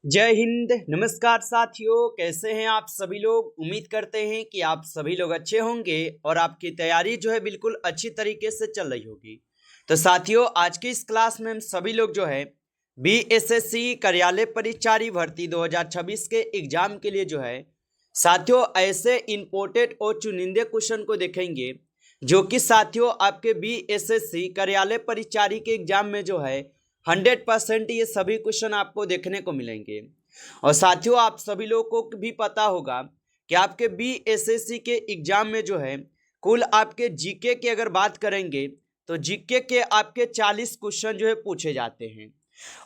जय हिंद। नमस्कार साथियों, कैसे हैं आप सभी लोग। उम्मीद करते हैं कि आप सभी लोग अच्छे होंगे और आपकी तैयारी जो है बिल्कुल अच्छी तरीके से चल रही होगी। तो साथियों, आज की इस क्लास में हम सभी लोग जो है बीएसएससी कार्यालय परिचारी भर्ती 2026 के एग्जाम के लिए जो है साथियों ऐसे इंपोर्टेंट और चुनिंदे क्वेश्चन को देखेंगे जो कि साथियों आपके बीएसएससी कार्यालय परिचारी के एग्जाम में जो है 100% ये सभी क्वेश्चन आपको देखने को मिलेंगे। और साथियों, आप सभी लोगों को भी पता होगा कि आपके बीएसएससी के एग्जाम में जो है कुल आपके जीके की अगर बात करेंगे तो जीके के आपके 40 क्वेश्चन जो है पूछे जाते हैं।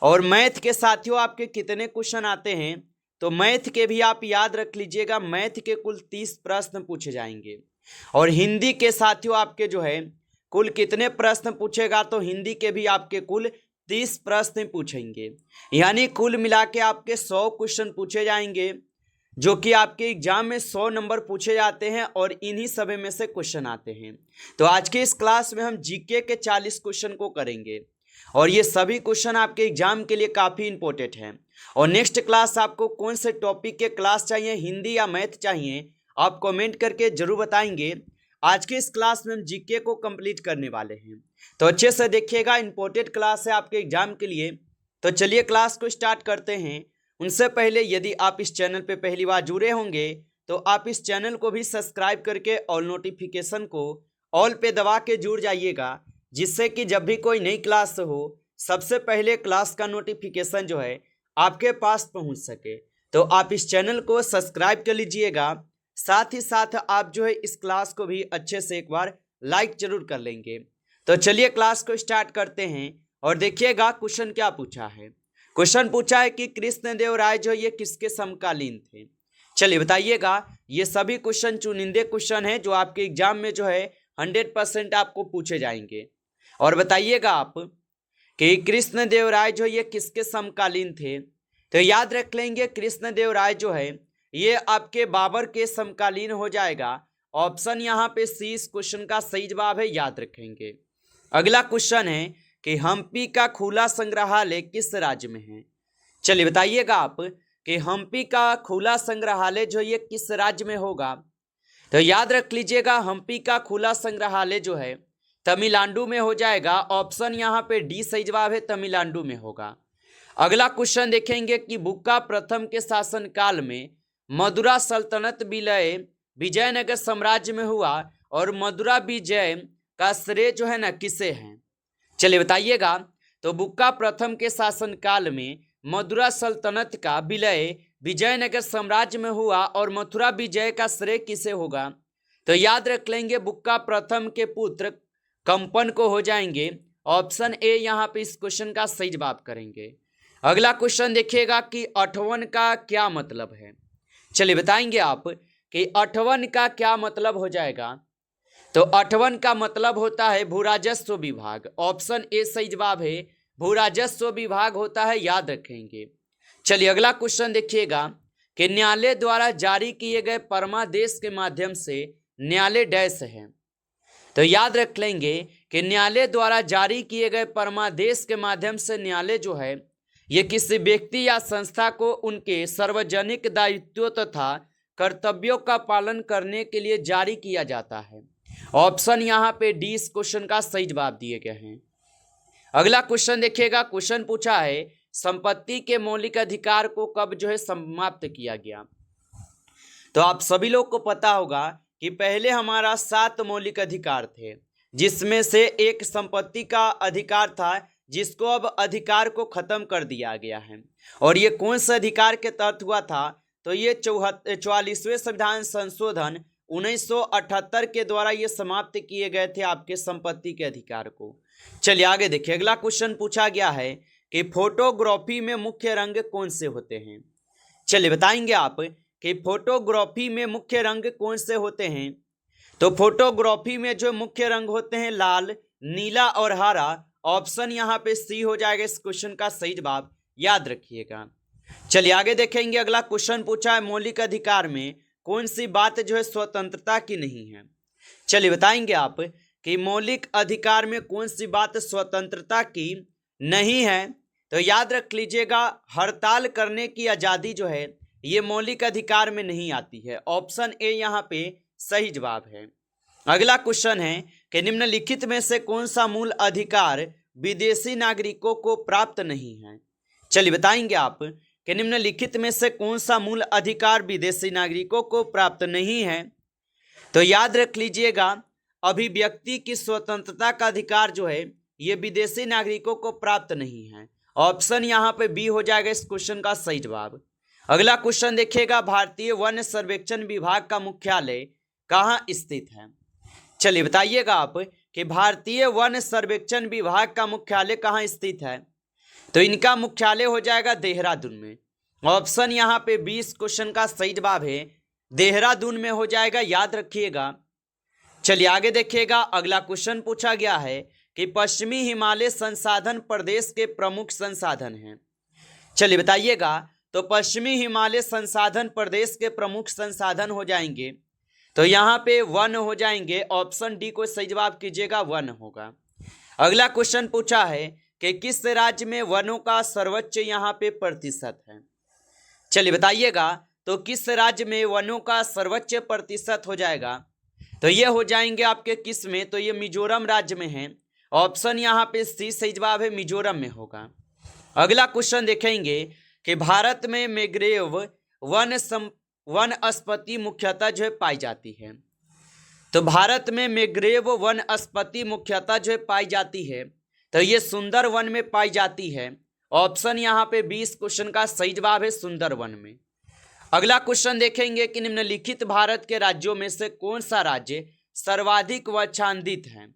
और मैथ के साथियों आपके कितने क्वेश्चन आते हैं, तो मैथ के भी आप याद रख लीजिएगा, मैथ के कुल 30 प्रश्न पूछे जाएंगे। और हिंदी के साथियों आपके जो है कुल कितने प्रश्न पूछेगा, तो हिंदी के भी आपके कुल 30 प्रश्न पूछेंगे। यानी कुल मिला के आपके 100 क्वेश्चन पूछे जाएंगे, जो कि आपके एग्जाम में 100 नंबर पूछे जाते हैं और इन्हीं सभी में से क्वेश्चन आते हैं। तो आज के इस क्लास में हम जीके के 40 क्वेश्चन को करेंगे और ये सभी क्वेश्चन आपके एग्जाम के लिए काफ़ी इंपॉर्टेंट हैं। और नेक्स्ट क्लास आपको कौन से टॉपिक के क्लास चाहिए, हिंदी या मैथ चाहिए, आप कमेंट करके जरूर बताएंगे। आज के इस क्लास में हम जीके को कंप्लीट करने वाले हैं, तो अच्छे से देखिएगा, इंपॉर्टेंट क्लास है आपके एग्जाम के लिए। तो चलिए क्लास को स्टार्ट करते हैं। उनसे पहले यदि आप इस चैनल पे पहली बार जुड़े होंगे तो आप इस चैनल को भी सब्सक्राइब करके ऑल नोटिफिकेशन को ऑल पे दबा के जुड़ जाइएगा, जिससे कि जब भी कोई नई क्लास हो सबसे पहले क्लास का नोटिफिकेशन जो है आपके पास पहुंच सके। तो आप इस चैनल को सब्सक्राइब कर लीजिएगा, साथ ही साथ आप जो है इस क्लास को भी अच्छे से एक बार लाइक जरूर कर लेंगे। तो चलिए क्लास को स्टार्ट करते हैं और देखिएगा क्वेश्चन क्या पूछा है। क्वेश्चन पूछा है कि कृष्णदेव राय जो ये किसके समकालीन थे। चलिए बताइएगा। ये सभी क्वेश्चन चुनिंदे क्वेश्चन है जो आपके एग्जाम में जो है 100% आपको पूछे जाएंगे। और बताइएगा आप कि कृष्णदेव राय जो ये किसके समकालीन थे। तो याद रख लेंगे, कृष्णदेव राय जो है ये आपके बाबर के समकालीन हो जाएगा। ऑप्शन यहाँ पे सी इस क्वेश्चन का सही जवाब है, याद रखेंगे। अगला क्वेश्चन है कि हम्पी का खुला संग्रहालय किस राज्य में है। चलिए बताइएगा आप कि हम्पी का खुला संग्रहालय जो ये किस राज्य में होगा। तो याद रख लीजिएगा, हम्पी का खुला संग्रहालय जो है तमिलनाडु में हो जाएगा। ऑप्शन यहाँ पे डी सही जवाब है, तमिलनाडु में होगा। अगला क्वेश्चन देखेंगे कि बुक्का प्रथम के शासनकाल में मदुरा सल्तनत विलय विजयनगर साम्राज्य में हुआ और मदुरा विजय का श्रेय जो है ना किसे है। चलिए बताइएगा। तो बुक्का प्रथम के शासनकाल में मदुरा सल्तनत का विलय विजयनगर साम्राज्य में हुआ और मथुरा विजय का श्रेय किसे होगा। तो याद रख लेंगे, बुक्का प्रथम के पुत्र कंपन को हो जाएंगे। ऑप्शन ए यहाँ पे इस क्वेश्चन का सही जवाब करेंगे। अगला क्वेश्चन देखिएगा कि अठवन का क्या मतलब है। चलिए बताएंगे आप कि अठवन का क्या मतलब हो जाएगा। तो अठवन का मतलब होता है भूराजस्व विभाग। ऑप्शन ए सही जवाब है, भूराजस्व विभाग होता है, याद रखेंगे। चलिए अगला क्वेश्चन देखिएगा कि न्यायालय द्वारा जारी किए गए परमादेश के माध्यम से न्यायालय डैश है। तो याद रख लेंगे कि न्यायालय द्वारा जारी किए गए परमादेश के माध्यम से न्यायालय जो है ये किसी व्यक्ति या संस्था को उनके सार्वजनिक दायित्वों तथा कर्तव्यों का पालन करने के लिए जारी किया जाता है। ऑप्शन यहाँ पे डी इस क्वेश्चन का सही जवाब दिए गए हैं। अगला क्वेश्चन देखिएगा। क्वेश्चन पूछा है संपत्ति के मौलिक अधिकार को कब जो है समाप्त किया गया। तो आप सभी लोग को पता होगा कि पहले हमारा 7 मौलिक अधिकार थे, जिसमें से एक संपत्ति का अधिकार था, जिसको अब अधिकार को खत्म कर दिया गया है। और ये कौन से अधिकार के तहत हुआ था, तो ये 44वें संविधान संशोधन 1978 के द्वारा ये समाप्त किए गए थे आपके संपत्ति के अधिकार को। चलिए आगे देखिए। अगला क्वेश्चन पूछा गया है कि फोटोग्राफी में मुख्य रंग कौन से होते हैं। चलिए बताएंगे आप कि फोटोग्राफी में मुख्य रंग कौन से होते हैं। तो फोटोग्राफी में जो मुख्य रंग होते हैं लाल, नीला और हरा। ऑप्शन यहाँ पे सी हो जाएगा इस क्वेश्चन का सही जवाब, याद रखिएगा। चलिए आगे देखेंगे। अगला क्वेश्चन पूछा है मौलिक अधिकार में कौन सी बात जो है स्वतंत्रता की नहीं है। चलिए बताएंगे आप कि मौलिक अधिकार में कौन सी बात स्वतंत्रता की नहीं है। तो याद रख लीजिएगा, हड़ताल करने की आज़ादी जो है ये मौलिक अधिकार में नहीं आती है। ऑप्शन ए यहाँ पे सही जवाब है। अगला क्वेश्चन है कि निम्नलिखित में से कौन सा मूल अधिकार विदेशी नागरिकों को प्राप्त नहीं है। चलिए बताएंगे आप कि निम्नलिखित में से कौन सा मूल अधिकार विदेशी नागरिकों को प्राप्त नहीं है। तो याद रख लीजिएगा, अभिव्यक्ति की स्वतंत्रता का अधिकार जो है ये विदेशी नागरिकों को प्राप्त नहीं है। ऑप्शन यहाँ पे बी हो जाएगा इस क्वेश्चन का सही जवाब। अगला क्वेश्चन देखिएगा, भारतीय वन सर्वेक्षण विभाग का मुख्यालय कहाँ स्थित है। चलिए बताइएगा आप कि भारतीय वन सर्वेक्षण विभाग का मुख्यालय कहाँ स्थित है। तो इनका मुख्यालय हो जाएगा देहरादून में। ऑप्शन यहाँ पे 20 क्वेश्चन का सही जवाब है, देहरादून में हो जाएगा, याद रखिएगा। चलिए आगे देखिएगा, अगला क्वेश्चन पूछा गया है कि पश्चिमी हिमालय संसाधन प्रदेश के प्रमुख संसाधन हैं। चलिए बताइएगा, तो पश्चिमी हिमालय संसाधन प्रदेश के प्रमुख संसाधन हो जाएंगे, तो यहाँ पे वन हो जाएंगे। ऑप्शन डी को सही जवाब कीजिएगा, वन होगा। अगला क्वेश्चन पूछा है कि किस राज्य में वनों का सर्वोच्च यहाँ पे प्रतिशत है। चलिए बताइएगा, तो किस राज्य में वनों का सर्वोच्च प्रतिशत हो जाएगा। तो ये हो जाएंगे आपके किस में, तो ये मिजोरम राज्य में है। ऑप्शन यहाँ पे सी सही जवाब है, मिजोरम में होगा। अगला क्वेश्चन देखेंगे कि भारत में मैंग्रोव वनस्पति मुख्यतः जो है पाई जाती है। तो भारत में मैंग्रोव वनस्पति मुख्यतः जो है पाई जाती है, तो ये सुंदर वन में पाई जाती है। ऑप्शन यहाँ पे 20 क्वेश्चन का सही जवाब है, सुंदर वन में। अगला क्वेश्चन देखेंगे कि निम्नलिखित भारत के राज्यों में से कौन सा राज्य सर्वाधिक वक्षांदित है।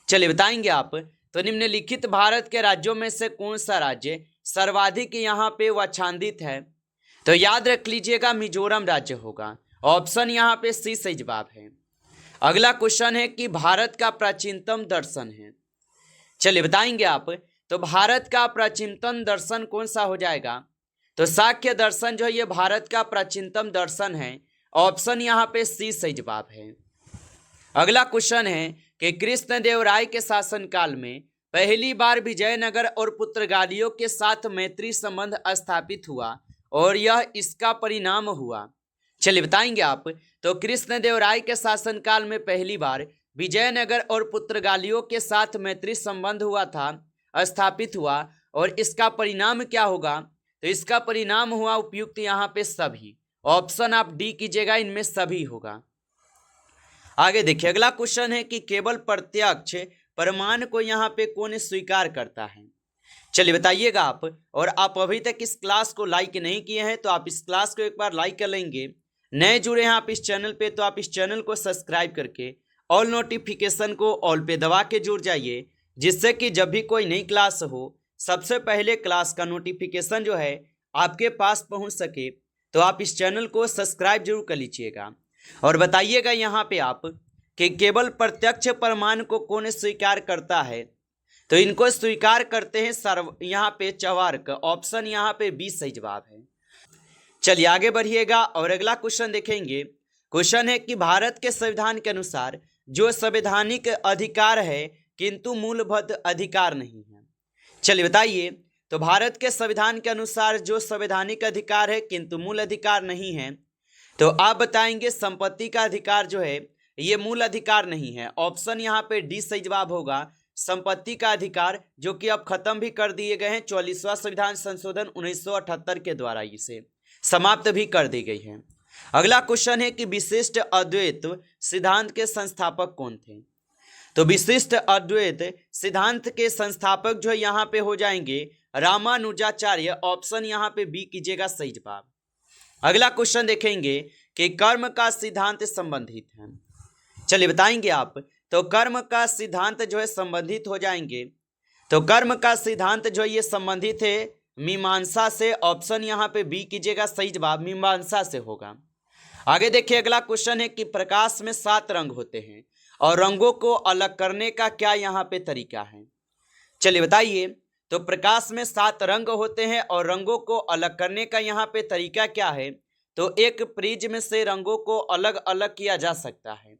चलिए बताएंगे आप, तो निम्नलिखित भारत के राज्यों में से कौन सा राज्य सर्वाधिक यहाँ पे वक्षांदित है। तो याद रख लीजिएगा, मिजोरम राज्य होगा। ऑप्शन यहाँ पे सी सही जवाब है। अगला क्वेश्चन है कि भारत का प्राचीनतम दर्शन है। चलिए बताएंगे आप, तो भारत का प्राचीनतम दर्शन कौन सा हो जाएगा। तो शाक्य दर्शन जो है ये भारत का प्राचीनतम दर्शन है। ऑप्शन यहाँ पे सी सही जवाब है। अगला क्वेश्चन है कि कृष्णदेवराय के शासनकाल में पहली बार विजयनगर और पुर्तगालियों के साथ मैत्री संबंध स्थापित हुआ और यह इसका परिणाम हुआ। चलिए बताएंगे आप, तो कृष्णदेवराय के शासनकाल में पहली बार विजयनगर और पुर्तगालियों के साथ मैत्री संबंध हुआ था, स्थापित हुआ, और इसका परिणाम क्या होगा। तो इसका परिणाम हुआ उपयुक्त यहाँ पे सभी। ऑप्शन आप डी कीजिएगा, इनमें सभी होगा। आगे देखिए, अगला क्वेश्चन है कि केवल प्रत्यक्ष प्रमाण को यहाँ पे कौन स्वीकार करता है। चलिए बताइएगा आप, और आप अभी तक इस क्लास को लाइक नहीं किए हैं तो आप इस क्लास को एक बार लाइक कर लेंगे। नए जुड़े हैं आप इस चैनल पे तो आप इस चैनल को सब्सक्राइब करके ऑल नोटिफिकेशन को ऑल पे दबा के जुड़ जाइए, जिससे कि जब भी कोई नई क्लास हो सबसे पहले क्लास का नोटिफिकेशन जो है आपके पास पहुंच सके। तो आप इस चैनल को सब्सक्राइब जरूर कर लीजिएगा। और बताइएगा यहाँ पे आप कि केवल प्रत्यक्ष प्रमाण को कौन स्वीकार करता है। तो इनको स्वीकार करते हैं यहाँ पे चवार्क। ऑप्शन यहाँ पे 20 सही जवाब है। चलिए आगे बढ़िएगा और अगला क्वेश्चन देखेंगे। क्वेश्चन है कि भारत के संविधान के अनुसार जो संवैधानिक अधिकार है किंतु मूलभूत अधिकार नहीं है। चलिए बताइए, तो भारत के संविधान के अनुसार जो संवैधानिक अधिकार है किंतु मूल अधिकार नहीं है, तो आप बताएंगे संपत्ति का अधिकार जो है ये मूल अधिकार नहीं है। ऑप्शन यहाँ पे डी सही जवाब होगा, संपत्ति का अधिकार, जो कि अब खत्म भी कर दिए गए हैं। 44वां संविधान संशोधन 1978 के द्वारा इसे समाप्त भी कर दी गई है। अगला क्वेश्चन है कि विशिष्ट अद्वैत सिद्धांत के संस्थापक कौन थे। तो विशिष्ट अद्वैत सिद्धांत के संस्थापक जो है यहाँ पे हो जाएंगे रामानुजाचार्य। ऑप्शन यहाँ पे बी कीजिएगा सही जवाब। अगला क्वेश्चन देखेंगे कि कर्म का सिद्धांत संबंधित है। चलिए बताएंगे आप, तो कर्म का सिद्धांत जो है संबंधित हो जाएंगे। तो कर्म का सिद्धांत जो है ये संबंधित है मीमांसा से। ऑप्शन यहाँ पे बी कीजिएगा सही जवाब, मीमांसा से होगा। आगे देखिए, अगला क्वेश्चन है कि प्रकाश में 7 रंग होते हैं और रंगों को अलग करने का क्या यहाँ पे तरीका है। चलिए बताइए, तो प्रकाश में 7 रंग होते हैं और रंगों को अलग करने का यहाँ पे तरीका क्या है। तो एक प्रिज्म से रंगों को अलग अलग किया जा सकता है।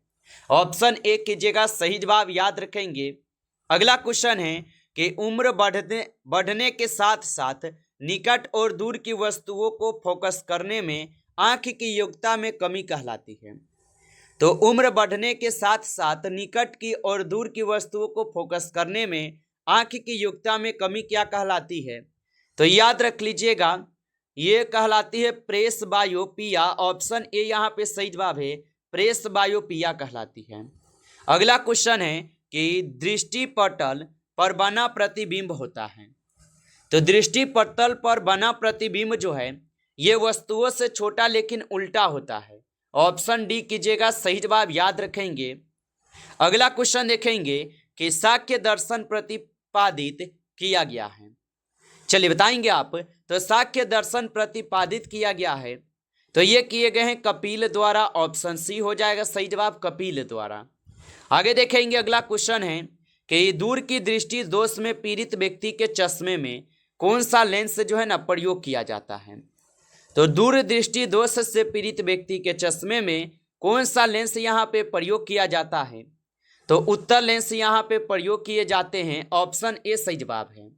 ऑप्शन ए कीजिएगा सही जवाब, याद रखेंगे। अगला क्वेश्चन है कि उम्र बढ़ने के साथ साथ निकट और दूर की वस्तुओं को फोकस करने में आंख की योग्यता में कमी कहलाती है। तो उम्र बढ़ने के साथ साथ निकट की और दूर की वस्तुओं को फोकस करने में आंख की योग्यता में कमी क्या कहलाती है? तो याद रख लीजिएगा, ये कहलाती है प्रेस बायोपिया। ऑप्शन ए यहाँ पे सही जवाब है, प्रेस बायोपिया कहलाती है। अगला क्वेश्चन है कि दृष्टि पटल पर बना प्रतिबिंब होता है। तो दृष्टि पटल पर बना प्रतिबिंब जो है ये वस्तुओं से छोटा लेकिन उल्टा होता है। ऑप्शन डी कीजिएगा सही जवाब, याद रखेंगे। अगला क्वेश्चन देखेंगे कि सांख्य दर्शन प्रतिपादित किया गया है। चलिए बताएंगे आप। तो सांख्य दर्शन प्रतिपादित किया गया है तो ये किए गए हैं कपिल द्वारा। ऑप्शन सी हो जाएगा सही जवाब, कपिल द्वारा। आगे देखेंगे अगला क्वेश्चन है कि दूर की दृष्टि दोष में पीड़ित व्यक्ति के चश्मे में कौन सा लेंस जो है ना प्रयोग किया जाता है? तो दूर दृष्टि दोष से पीड़ित व्यक्ति के चश्मे में कौन सा लेंस यहाँ पे प्रयोग किया जाता है? तो उत्तर लेंस यहाँ पे प्रयोग किए जाते हैं। ऑप्शन ए सही जवाब है।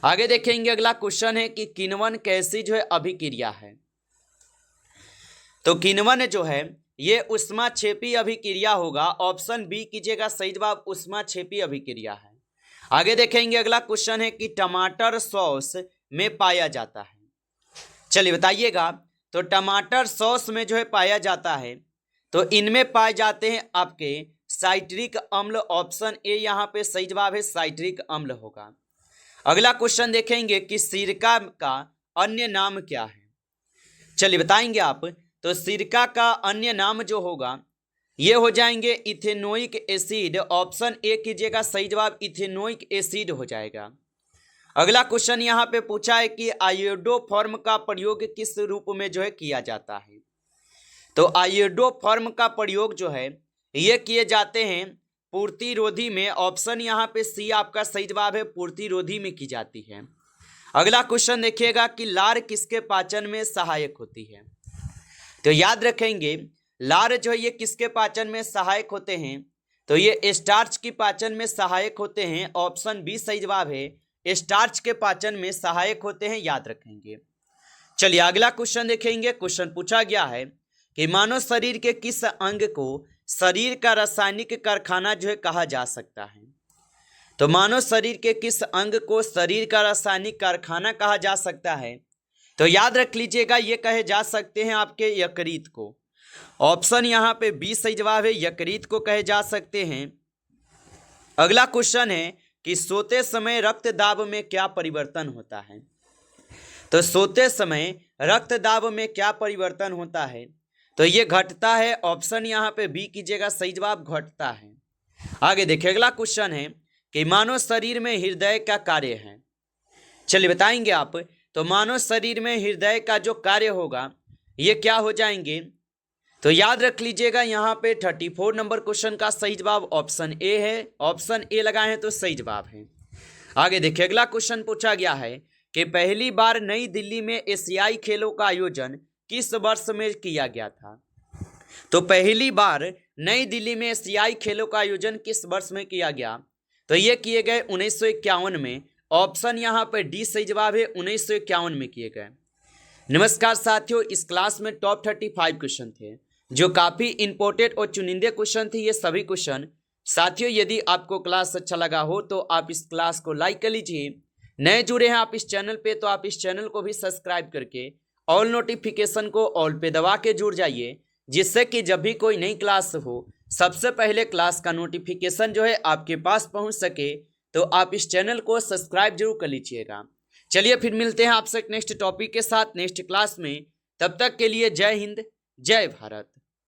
आगे देखेंगे अगला क्वेश्चन है कि किण्वन कैसी जो है अभिक्रिया है? तो किण्वन जो है ये ऊष्माक्षेपी अभिक्रिया होगा। ऑप्शन बी कीजिएगा सही जवाब, ऊष्माक्षेपी अभिक्रिया है। आगे देखेंगे अगला क्वेश्चन है कि टमाटर सॉस में पाया जाता है। चलिए बताइएगा। तो टमाटर सॉस में जो है पाया जाता है तो इनमें पाए जाते हैं आपके साइट्रिक अम्ल। ऑप्शन ए यहाँ पे सही जवाब है, साइट्रिक अम्ल होगा। अगला क्वेश्चन देखेंगे कि सिरका का अन्य नाम क्या है? चलिए बताएंगे आप। तो सिरका का अन्य नाम जो होगा ये हो जाएंगे इथेनोइक एसिड। ऑप्शन ए कीजिएगा सही जवाब, इथेनोइक एसिड हो जाएगा। अगला क्वेश्चन यहाँ पे पूछा है कि आयोडोफॉर्म का प्रयोग किस रूप में जो है किया जाता है? तो आयोडोफॉर्म का प्रयोग जो है ये किए जाते हैं पूर्तिरोधी में। ऑप्शन यहाँ पे सी आपका सही जवाब है, पूर्तिरोधी में की जाती है। अगला क्वेश्चन देखिएगा कि लार किसके पाचन में सहायक होती है? तो याद रखेंगे लार जो है ये किसके पाचन में सहायक होते हैं? तो ये स्टार्च की पाचन में सहायक होते हैं। ऑप्शन बी सही जवाब है, स्टार्च के पाचन में सहायक होते हैं, याद रखेंगे। चलिए अगला क्वेश्चन देखेंगे। क्वेश्चन पूछा गया है कि मानव शरीर के किस अंग को शरीर का रासायनिक कारखाना जो है कहा जा सकता है? तो मानव शरीर के किस अंग को शरीर का रासायनिक कारखाना कहा जा सकता है? तो याद रख लीजिएगा ये कहे जा सकते हैं आपके यकृत को। ऑप्शन यहाँ पे बी सही जवाब है, यकृत को कहे जा सकते हैं। अगला क्वेश्चन है कि सोते समय रक्त दाब में क्या परिवर्तन होता है? तो सोते समय रक्त दाब में क्या परिवर्तन होता है? तो ये घटता है। ऑप्शन यहाँ पे बी कीजिएगा सही जवाब, घटता है। आगे देखिए अगला क्वेश्चन है कि मानव शरीर में हृदय का कार्य है। चलिए बताएंगे आप। तो मानव शरीर में हृदय का जो कार्य होगा ये क्या हो जाएंगे? तो याद रख लीजिएगा यहाँ पे 34 नंबर क्वेश्चन का सही जवाब ऑप्शन ए है। ऑप्शन ए लगाए हैं तो सही जवाब है। आगे देखिए अगला क्वेश्चन पूछा गया है कि पहली बार नई दिल्ली में एशियाई खेलों का आयोजन किस वर्ष में किया गया था? तो पहली बार नई दिल्ली में एशियाई खेलों का आयोजन किस वर्ष में किया गया? तो ये किए गए 1951 में। ऑप्शन यहाँ पे डी सही जवाब है, 1951 में किए गए। नमस्कार साथियों, इस क्लास में टॉप 35 क्वेश्चन थे जो काफ़ी इंपॉर्टेंट और चुनिंदे क्वेश्चन थे। ये सभी क्वेश्चन साथियों यदि आपको क्लास अच्छा लगा हो तो आप इस क्लास को लाइक कर लीजिए। नए जुड़े हैं आप इस चैनल पे तो आप इस चैनल को भी सब्सक्राइब करके ऑल नोटिफिकेशन को ऑल पे दबा के जुड़ जाइए, जिससे कि जब भी कोई नई क्लास हो सबसे पहले क्लास का नोटिफिकेशन जो है आपके पास पहुंच सके। तो आप इस चैनल को सब्सक्राइब जरूर कर लीजिएगा। चलिए फिर मिलते हैं आपसे नेक्स्ट टॉपिक के साथ नेक्स्ट क्लास में। तब तक के लिए जय हिंद, जय भारत।